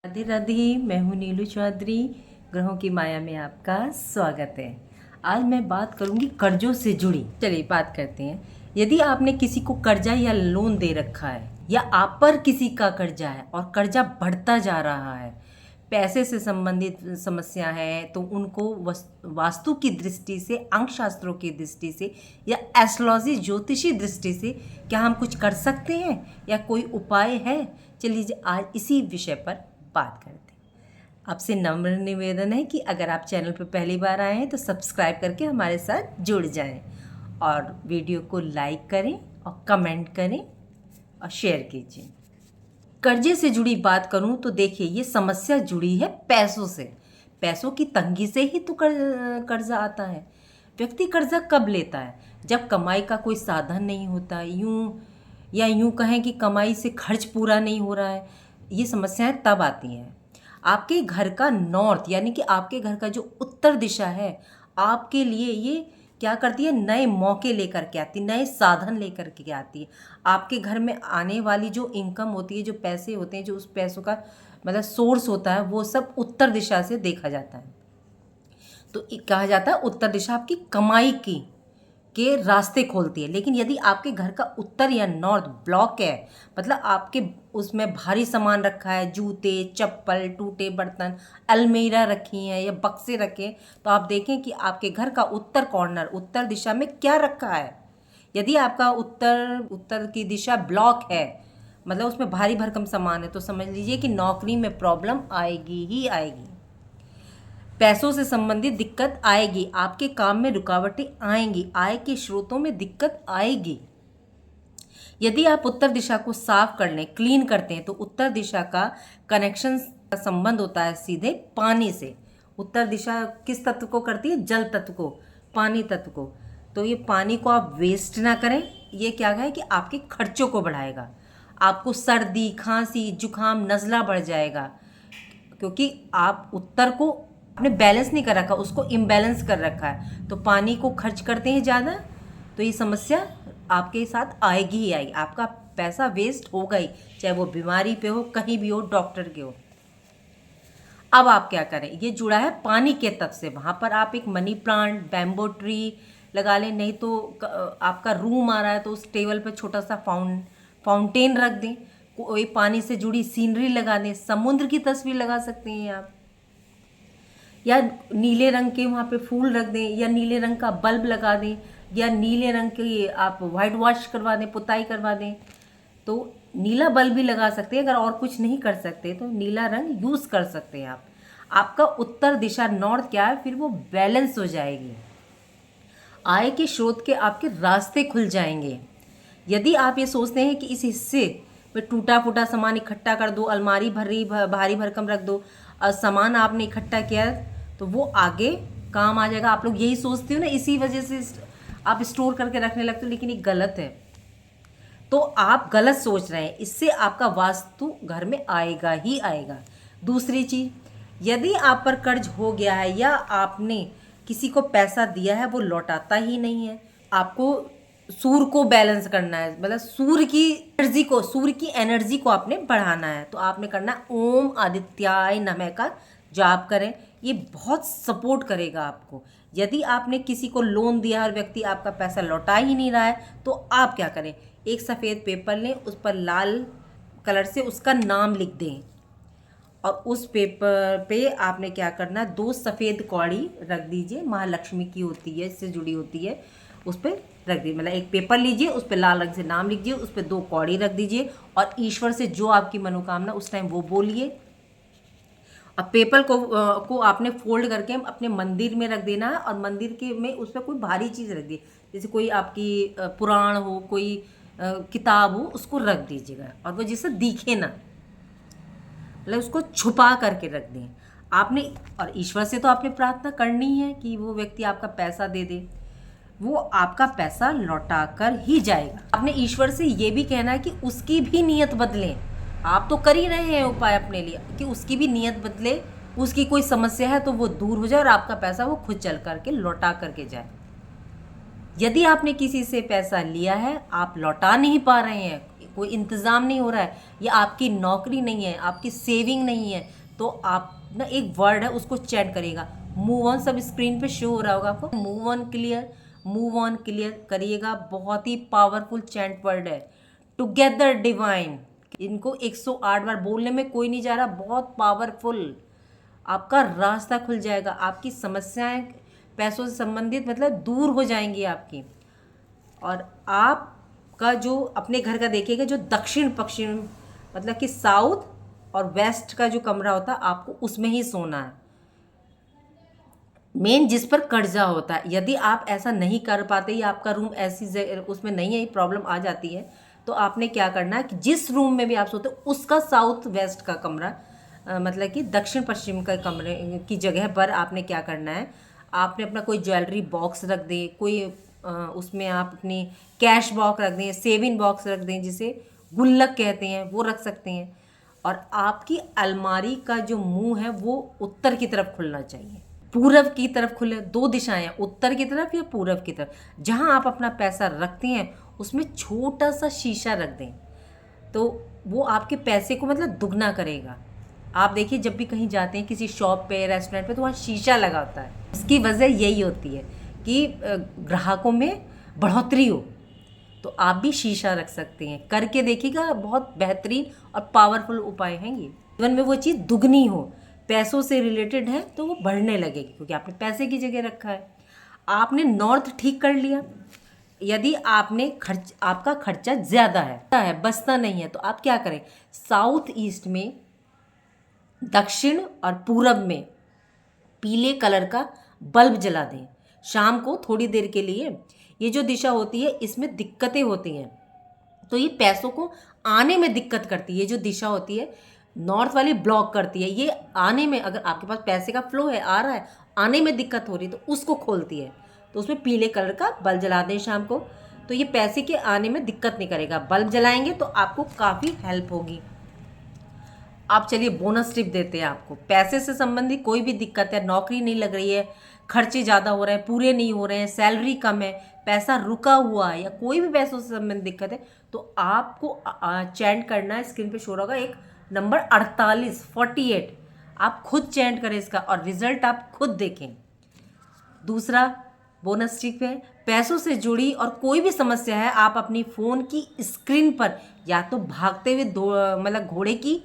राधे राधे। मैं हूँ नीलू चौधरी। ग्रहों की माया में आपका स्वागत है। आज मैं बात करूँगी कर्जों से जुड़ी। चलिए बात करते हैं। यदि आपने किसी को कर्जा या लोन दे रखा है या आप पर किसी का कर्जा है और कर्जा बढ़ता जा रहा है, पैसे से संबंधित समस्या है, तो उनको वास्तु की दृष्टि से, अंक शास्त्रों की दृष्टि से या एस्ट्रोलॉजी ज्योतिषी दृष्टि से क्या हम कुछ कर सकते हैं या कोई उपाय है? चलिए आज इसी विषय पर बात करते हैं। आपसे नम्र निवेदन है कि अगर आप चैनल पर पहली बार आए हैं तो सब्सक्राइब करके हमारे साथ जुड़ जाएं और वीडियो को लाइक करें और कमेंट करें और शेयर कीजिए। कर्जे से जुड़ी बात करूं तो देखिए, ये समस्या जुड़ी है पैसों से। पैसों की तंगी से ही तो कर्जा आता है। व्यक्ति कर्जा कब लेता है? जब कमाई का कोई साधन नहीं होता, यूं कहें कि कमाई से खर्च पूरा नहीं हो रहा है। ये समस्याएं तब आती हैं। आपके घर का नॉर्थ यानी कि आपके घर का जो उत्तर दिशा है, आपके लिए ये क्या करती है? नए मौके लेकर के आती है, नए साधन लेकर के आती है। आपके घर में आने वाली जो इनकम होती है, जो पैसे होते हैं, जो उस पैसों का मतलब सोर्स होता है, वो सब उत्तर दिशा से देखा जाता है। तो कहा जाता है उत्तर दिशा आपकी कमाई की के रास्ते खोलती है। लेकिन यदि आपके घर का उत्तर या नॉर्थ ब्लॉक है, मतलब आपके उसमें भारी सामान रखा है, जूते, चप्पल, टूटे बर्तन, अलमीरा रखी हैं या बक्से रखे हैं, तो आप देखें कि आपके घर का उत्तर कॉर्नर, उत्तर दिशा में क्या रखा है। यदि आपका उत्तर की दिशा ब्लॉक है, मतलब उसमें भारी भरकम सामान है, तो समझ लीजिए कि नौकरी में प्रॉब्लम आएगी ही आएगी। पैसों से संबंधित दिक्कत आएगी, आपके काम में रुकावटें आएंगी, आय के स्रोतों में दिक्कत आएगी। यदि आप उत्तर दिशा को साफ कर लें, क्लीन करते हैं, तो उत्तर दिशा का कनेक्शन का संबंध होता है सीधे पानी से। उत्तर दिशा किस तत्व को करती है? जल तत्व को, पानी तत्व को। तो ये पानी को आप वेस्ट ना करें। ये क्या है कि आपके खर्चों को बढ़ाएगा। आपको सर्दी, खांसी, जुकाम, नज़ला बढ़ जाएगा, क्योंकि आप उत्तर को आपने बैलेंस नहीं कर रखा, उसको इम्बैलेंस कर रखा है। तो पानी को खर्च करते हैं ज़्यादा, तो ये समस्या आपके साथ आएगी ही आएगी। आपका पैसा वेस्ट होगा ही, चाहे वो बीमारी पे हो, कहीं भी हो, डॉक्टर के हो। अब आप क्या करें? ये जुड़ा है पानी के तत्व से। वहाँ पर आप एक मनी प्लांट, बैम्बो ट्री लगा लें। नहीं तो आपका रूम आ रहा है तो उस टेबल पर छोटा सा फाउंटेन रख दें। कोई पानी से जुड़ी सीनरी लगा दें। समुद्र की तस्वीर लगा सकते हैं आप, या नीले रंग के वहाँ पे फूल रख दें, या नीले रंग का बल्ब लगा दें, या नीले रंग के आप वाइट वॉश करवा दें, पुताई करवा दें। तो नीला बल्ब भी लगा सकते हैं। अगर और कुछ नहीं कर सकते तो नीला रंग यूज़ कर सकते हैं आप। आपका उत्तर दिशा नॉर्थ क्या है, फिर वो बैलेंस हो जाएगी। आय के स्रोत के आपके रास्ते खुल जाएंगे। यदि आप ये सोचते हैं कि इस हिस्से में टूटा फूटा सामान इकट्ठा कर दो, अलमारी भारी भरकम रख दो, और सामान आपने इकट्ठा किया तो वो आगे काम आ जाएगा, आप लोग यही सोचते हो ना, इसी वजह से आप स्टोर करके रखने लगते हो, लेकिन ये गलत है। तो आप गलत सोच रहे हैं। इससे आपका वास्तु घर में आएगा ही आएगा। दूसरी चीज़, यदि आप पर कर्ज हो गया है या आपने किसी को पैसा दिया है, वो लौटाता ही नहीं है, आपको सूर्य को बैलेंस करना है, मतलब सूर्य की एनर्जी को आपने बढ़ाना है। तो आपने करना है ओम आदित्याय नमः का जाप करें। ये बहुत सपोर्ट करेगा आपको। यदि आपने किसी को लोन दिया और व्यक्ति आपका पैसा लौटा ही नहीं रहा है, तो आप क्या करें? एक सफ़ेद पेपर लें, उस पर लाल कलर से उसका नाम लिख दें, और उस पेपर पे आपने क्या करना है, 2 सफ़ेद कौड़ी रख दीजिए। महालक्ष्मी की होती है, इससे जुड़ी होती है, उस पर रख दीजिए। मतलब एक पेपर लीजिए, उस पर लाल रंग से नाम लिखिए, उस पर 2 कौड़ी रख दीजिए, और ईश्वर से जो आपकी मनोकामना उस टाइम वो बोलिए। अब पेपर को आपने फोल्ड करके अपने मंदिर में रख देना है, और मंदिर के में उस पर कोई भारी चीज़ रख दी, जैसे कोई आपकी पुराण हो, कोई किताब हो, उसको रख दीजिएगा, और वो जिससे दिखे ना, मतलब उसको छुपा करके रख दें आपने। और ईश्वर से तो आपने प्रार्थना करनी है कि वो व्यक्ति आपका पैसा दे दे, वो आपका पैसा लौटा कर ही जाएगा। आपने ईश्वर से ये भी कहना है कि उसकी भी नीयत बदलें। आप तो कर ही रहे हैं उपाय अपने लिए कि उसकी भी नीयत बदले, उसकी कोई समस्या है तो वो दूर हो जाए और आपका पैसा वो खुद चल करके लौटा करके जाए। यदि आपने किसी से पैसा लिया है, आप लौटा नहीं पा रहे हैं, कोई इंतज़ाम नहीं हो रहा है, या आपकी नौकरी नहीं है, आपकी सेविंग नहीं है, तो आप ना एक वर्ड है उसको चैट करिएगा। मूव ऑन, सब स्क्रीन पे शो हो रहा होगा आपको। Move on clear, move on clear करिएगा। बहुत ही पावरफुल चैंट वर्ड है, टुगेदर डिवाइन। इनको 108 बार बोलने में कोई नहीं जा रहा, बहुत पावरफुल। आपका रास्ता खुल जाएगा, आपकी समस्याएं पैसों से संबंधित मतलब दूर हो जाएंगी आपकी। और आपका जो अपने घर का देखिएगा, जो दक्षिण पश्चिम मतलब कि साउथ और वेस्ट का जो कमरा होता है आपको उसमें ही सोना है। मेन जिस पर कर्जा होता है, यदि आप ऐसा नहीं कर पाते या आपका रूम ऐसी उसमें नहीं है, प्रॉब्लम आ जाती है, तो आपने क्या करना है कि जिस रूम में भी आप सोते हो उसका साउथ वेस्ट का कमरा मतलब कि दक्षिण पश्चिम का कमरे की जगह पर आपने क्या करना है, आपने अपना कोई ज्वेलरी बॉक्स रख दें, कोई उसमें आप अपनी कैश बॉक्स रख दें, सेविंग बॉक्स रख दें, जिसे गुल्लक कहते हैं, वो रख सकते हैं। और आपकी अलमारी का जो मुंह है वो उत्तर की तरफ खुलना चाहिए, पूरब की तरफ खुले। दो दिशाएं हैं, उत्तर की तरफ या पूरब की तरफ। जहां आप अपना पैसा रखते हैं उसमें छोटा सा शीशा रख दें, तो वो आपके पैसे को मतलब दुगना करेगा। आप देखिए जब भी कहीं जाते हैं किसी शॉप पे, रेस्टोरेंट पे, तो वहाँ शीशा लगा होता है। इसकी वजह यही होती है कि ग्राहकों में बढ़ोतरी हो। तो आप भी शीशा रख सकते हैं, करके देखिएगा, बहुत बेहतरीन और पावरफुल उपाय हैं ये। जीवन में वो चीज़ दुगनी हो, पैसों से रिलेटेड है तो वो बढ़ने लगेगी, क्योंकि आपने पैसे की जगह रखा है। आपने नॉर्थ ठीक कर लिया। यदि आपने आपका खर्चा ज़्यादा है, बचता नहीं है, तो आप क्या करें, साउथ ईस्ट में, दक्षिण और पूरब में पीले कलर का बल्ब जला दें शाम को थोड़ी देर के लिए। ये जो दिशा होती है इसमें दिक्कतें होती हैं, तो ये पैसों को आने में दिक्कत करती है। ये जो दिशा होती है नॉर्थ वाली ब्लॉक करती है, ये आने में, अगर आपके पास पैसे का फ्लो है, आ रहा है, आने में दिक्कत हो रही है तो उसको खोलती है। तो उसमें पीले कलर का बल्ब जला दें शाम को, तो ये पैसे के आने में दिक्कत नहीं करेगा। बल्ब जलाएंगे तो आपको काफ़ी हेल्प होगी। आप चलिए बोनस टिप देते हैं आपको। पैसे से संबंधित कोई भी दिक्कत है, नौकरी नहीं लग रही है, खर्चे ज़्यादा हो रहे हैं, पूरे नहीं हो रहे हैं, सैलरी कम है, पैसा रुका हुआ है, या कोई भी पैसों से संबंधित दिक्कत है, तो आपको चैंट करना है। स्क्रीन पे शो होगा एक नंबर 48 आप खुद चैंट करें इसका और रिजल्ट आप खुद देखें। दूसरा बोनस टिप है, पैसों से जुड़ी और कोई भी समस्या है, आप अपनी फ़ोन की स्क्रीन पर या तो भागते हुए मतलब घोड़े की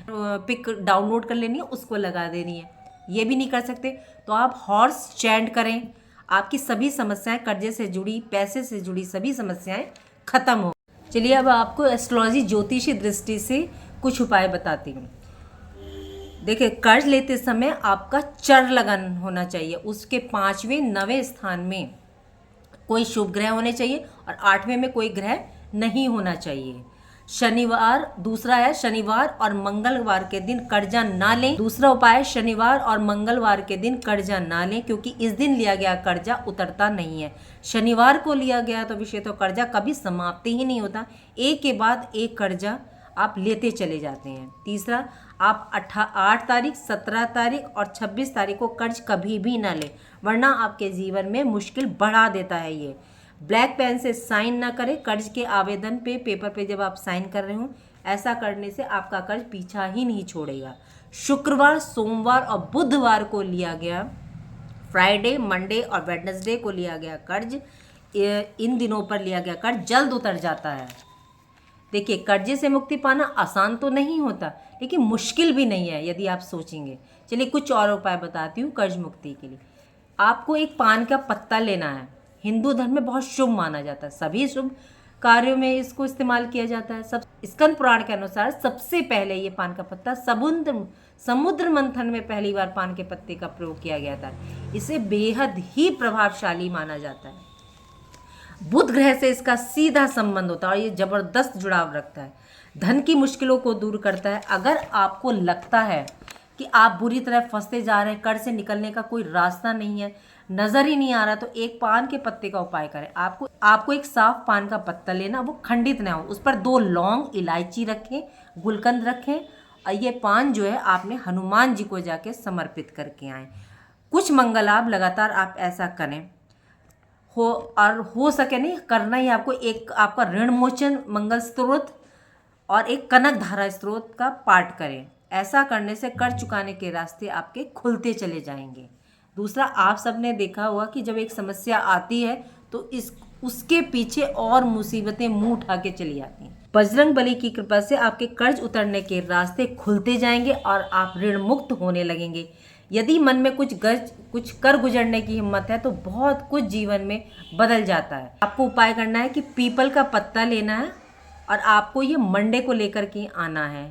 पिक डाउनलोड कर लेनी है, उसको लगा देनी है। ये भी नहीं कर सकते तो आप हॉर्स चैंट करें। आपकी सभी समस्याएं, कर्जे से जुड़ी, पैसे से जुड़ी सभी समस्याएं खत्म हो। चलिए अब आपको एस्ट्रोलॉजी ज्योतिषी दृष्टि से कुछ उपाय बताती हूँ। देखिए, कर्ज लेते समय आपका चर लगन होना चाहिए। उसके 5वें 9वें स्थान में कोई शुभ ग्रह होने चाहिए और 8वें में कोई ग्रह नहीं होना चाहिए। शनिवार, दूसरा है शनिवार और मंगलवार के दिन कर्जा ना लें। दूसरा उपाय है शनिवार और मंगलवार के दिन कर्जा ना लें, क्योंकि इस दिन लिया गया कर्जा उतरता नहीं है। शनिवार को लिया गया तो विषय तो कर्जा कभी समाप्ति ही नहीं होता, एक के बाद एक कर्जा आप लेते चले जाते हैं। तीसरा, आप 8 तारीख, 17 तारीख और 26 तारीख को कर्ज कभी भी ना लें, वरना आपके जीवन में मुश्किल बढ़ा देता है ये। ब्लैक पेन से साइन ना करें कर्ज के आवेदन पे, पेपर पे जब आप साइन कर रहे हो। ऐसा करने से आपका कर्ज पीछा ही नहीं छोड़ेगा। शुक्रवार, सोमवार और बुधवार को लिया गया, फ्राइडे, मंडे और वेडनेसडे को लिया गया कर्ज, इन दिनों पर लिया गया कर्ज जल्द उतर जाता है। देखिए, कर्जे से मुक्ति पाना आसान तो नहीं होता, लेकिन मुश्किल भी नहीं है यदि आप सोचेंगे। चलिए कुछ और उपाय बताती हूँ कर्ज मुक्ति के लिए। आपको एक पान का पत्ता लेना है। हिंदू धर्म में बहुत शुभ माना जाता है, सभी शुभ कार्यों में इसको इस्तेमाल किया जाता है। सब स्कंद पुराण के अनुसार सबसे पहले ये पान का पत्ता समुद्र मंथन में पहली बार पान के पत्ते का प्रयोग किया गया था। इसे बेहद ही प्रभावशाली माना जाता है। बुध ग्रह से इसका सीधा संबंध होता है और ये जबरदस्त जुड़ाव रखता है। धन की मुश्किलों को दूर करता है। अगर आपको लगता है कि आप बुरी तरह फंसते जा रहे हैं, कर्ज से निकलने का कोई रास्ता नहीं है, नजर ही नहीं आ रहा, तो एक पान के पत्ते का उपाय करें। आपको एक साफ पान का पत्ता लेना, वो खंडित ना हो, उस पर 2 लौंग, इलायची रखें, गुलकंद रखें और ये पान जो है आपने हनुमान जी को जाके समर्पित करके आए। कुछ मंगल लाभ लगातार आप ऐसा करें हो सके नहीं करना ही आपको। एक आपका ऋण मोचन मंगल स्त्रोत और एक कनक धारा स्त्रोत का पाठ करें। ऐसा करने से कर्ज चुकाने के रास्ते आपके खुलते चले जाएंगे। दूसरा, आप सबने देखा होगा कि जब एक समस्या आती है तो उसके पीछे और मुसीबतें मुंह उठा के चली आती हैं। बजरंग बली की कृपा से आपके कर्ज उतरने के रास्ते खुलते जाएंगे और आप ऋण मुक्त होने लगेंगे। यदि मन में कुछ कर गुजरने की हिम्मत है तो बहुत कुछ जीवन में बदल जाता है। आपको उपाय करना है कि पीपल का पत्ता लेना है और आपको ये मंडे को लेकर के आना है।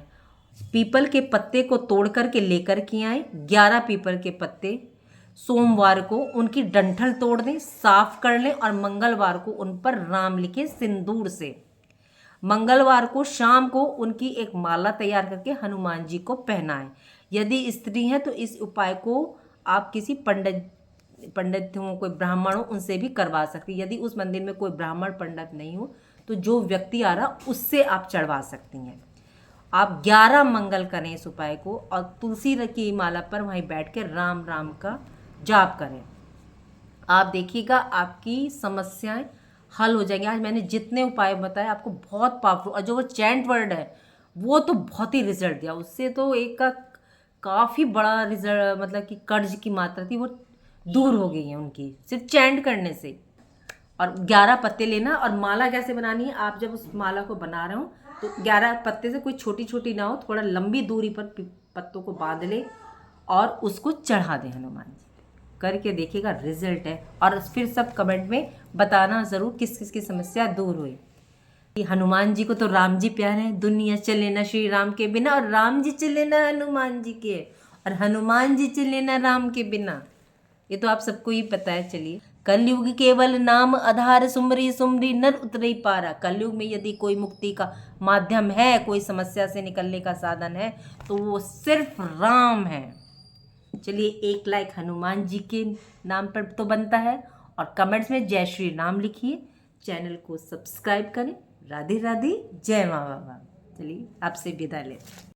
पीपल के पत्ते को तोड़ करके लेकर के आए। 11 पीपल के पत्ते सोमवार को उनकी डंठल तोड़ दें, साफ कर लें और मंगलवार को उन पर राम लिखें सिंदूर से। मंगलवार को शाम को उनकी एक माला तैयार करके हनुमान जी को पहनाएं। यदि स्त्री हैं तो इस उपाय को आप किसी पंडित हो, कोई ब्राह्मण हो, उनसे भी करवा सकती। यदि उस मंदिर में कोई ब्राह्मण पंडित नहीं हो तो जो व्यक्ति आ रहा उससे आप चढ़वा सकती हैं। आप 11 मंगल करें इस उपाय को और तुलसी की माला पर वहीं बैठ के राम राम का जाप करें। आप देखिएगा आपकी समस्याएं हल हो जाएंगी। आज मैंने जितने उपाय बताए आपको बहुत पावरफुल, और जो वो चैंट वर्ड है वो तो बहुत ही रिजल्ट दिया। उससे तो एक का काफ़ी बड़ा रिजल्ट, मतलब कि कर्ज की मात्रा थी वो दूर हो गई है उनकी, सिर्फ चैंट करने से। और 11 पत्ते लेना। और माला कैसे बनानी है, आप जब उस माला को बना रहे हो तो 11 पत्ते से कोई छोटी छोटी ना हो, थोड़ा लंबी दूरी पर पत्तों को बांध ले और उसको चढ़ा दें हनुमान जी। करके देखिएगा रिजल्ट है। और फिर सब कमेंट में बताना ज़रूर किस किस की समस्या दूर हुई। हनुमान जी को तो राम जी प्यारे हैं। दुनिया चले ना श्री राम के बिना, और राम जी चले ना हनुमान जी के, और हनुमान जी चले ना राम के बिना। ये तो आप सबको ही पता है। चलिए, कलयुग केवल नाम आधार, सुमरी सुमरी नर उतरे पारा। कलयुग में यदि कोई मुक्ति का माध्यम है, कोई समस्या से निकलने का साधन है तो वो सिर्फ राम है। चलिए, एक लाइक हनुमान जी के नाम पर तो बनता है, और कमेंट्स में जय श्री राम लिखिए। चैनल को सब्सक्राइब करें। राधे राधे, जय माँ बाबा। चलिए, आपसे विदा लेते हैं।